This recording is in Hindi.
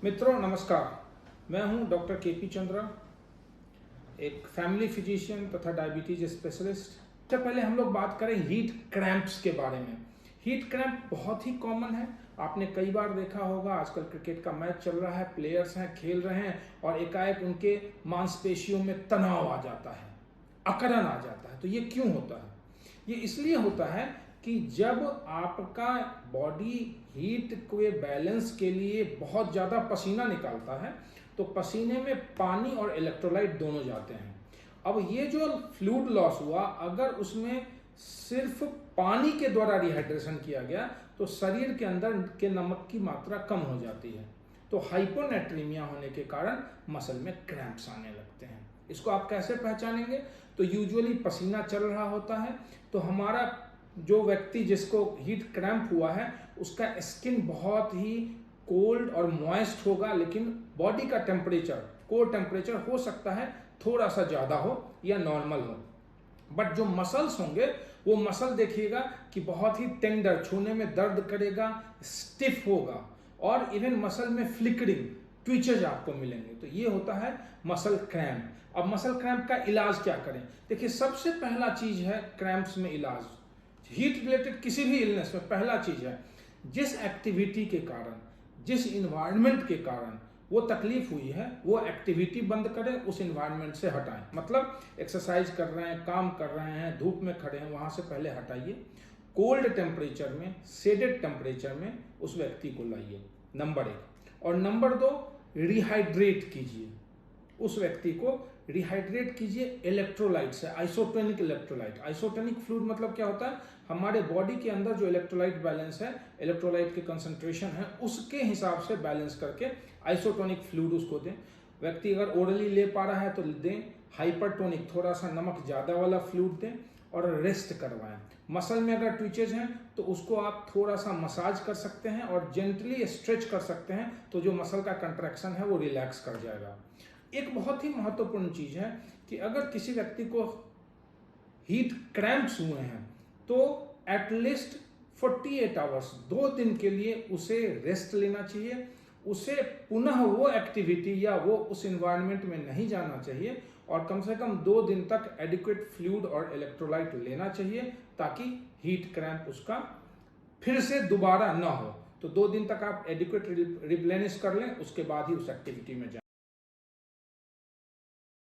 मित्रों नमस्कार, मैं हूं डॉक्टर के पी चंद्रा, एक फैमिली फिजिशियन तथा डायबिटीज स्पेशलिस्ट। सबसे पहले हम लोग बात करें हीट क्रैम्प्स के बारे में। हीट क्रैम्प बहुत ही कॉमन है। आपने कई बार देखा होगा, आजकल क्रिकेट का मैच चल रहा है, प्लेयर्स हैं, खेल रहे हैं और एकाएक उनके मांसपेशियों में तनाव आ जाता है, अकड़न आ जाता है। तो ये क्यों होता है? ये इसलिए होता है कि जब आपका बॉडी हीट के बैलेंस के लिए बहुत ज़्यादा पसीना निकालता है तो पसीने में पानी और इलेक्ट्रोलाइट दोनों जाते हैं। अब ये जो फ्लूइड लॉस हुआ, अगर उसमें सिर्फ पानी के द्वारा डिहाइड्रेशन किया गया तो शरीर के अंदर के नमक की मात्रा कम हो जाती है। तो हाइपोनेट्रीमिया होने के कारण मसल में क्रैम्प्स आने लगते हैं। इसको आप कैसे पहचानेंगे? तो यूजुअली पसीना चल रहा होता है तो हमारा जो व्यक्ति जिसको हीट क्रैम्प हुआ है उसका स्किन बहुत ही कोल्ड और मॉइस्ट होगा, लेकिन बॉडी का टेम्परेचर, कोर टेम्परेचर हो सकता है थोड़ा सा ज़्यादा हो या नॉर्मल हो। बट जो मसल्स होंगे वो मसल देखिएगा कि बहुत ही टेंडर, छूने में दर्द करेगा, स्टिफ होगा और इवन मसल में फ्लिकरिंग, ट्विचेज आपको मिलेंगे। तो ये होता है मसल क्रैम्प। अब मसल क्रैम्प का इलाज क्या करें? देखिए, सबसे पहला चीज है क्रैम्प्स में इलाज, हीट रिलेटेड किसी भी इलनेस में पहला चीज है जिस एक्टिविटी के कारण, जिस इन्वायरमेंट के कारण वो तकलीफ हुई है वो एक्टिविटी बंद करें, उस इन्वायरमेंट से हटाएं। मतलब एक्सरसाइज कर रहे हैं, काम कर रहे हैं, धूप में खड़े हैं, वहां से पहले हटाइए। कोल्ड टेम्परेचर में, सेडेड टेम्परेचर में उस व्यक्ति को लाइए, नंबर 1। और नंबर 2, रिहाइड्रेट कीजिए उस व्यक्ति को, रिहाइड्रेट कीजिए इलेक्ट्रोलाइट से, आइसोटोनिक इलेक्ट्रोलाइट। आइसोटोनिक फ्लूइड मतलब क्या होता है? हमारे बॉडी के अंदर जो इलेक्ट्रोलाइट बैलेंस है, इलेक्ट्रोलाइट के कंसंट्रेशन है, उसके हिसाब से बैलेंस करके आइसोटोनिक फ्लूइड उसको दें। व्यक्ति अगर ओरली ले पा रहा है तो दें। हाइपरटोनिक, थोड़ा सा नमक ज़्यादा वाला फ्लूइड दें और रेस्ट करवाएं। मसल में अगर ट्विचेज हैं तो उसको आप थोड़ा सा मसाज कर सकते हैं और जेंटली स्ट्रेच कर सकते हैं, तो जो मसल का कंट्रैक्शन है वो रिलैक्स कर जाएगा। एक बहुत ही महत्वपूर्ण चीज है कि अगर किसी व्यक्ति को हीट क्रैम्प्स हुए हैं तो एटलीस्ट 48 आवर्स, 2 दिन के लिए उसे रेस्ट लेना चाहिए। उसे पुनः वो एक्टिविटी या वो उस इन्वायरमेंट में नहीं जाना चाहिए और कम से कम 2 दिन तक एडिक्वेट फ्लूइड और इलेक्ट्रोलाइट लेना चाहिए ताकि हीट क्रैम्प उसका फिर से दोबारा ना हो। तो 2 दिन तक आप एडिक्वेट रिप्लेनिश कर लें, उसके बाद ही उस एक्टिविटी में जाएं।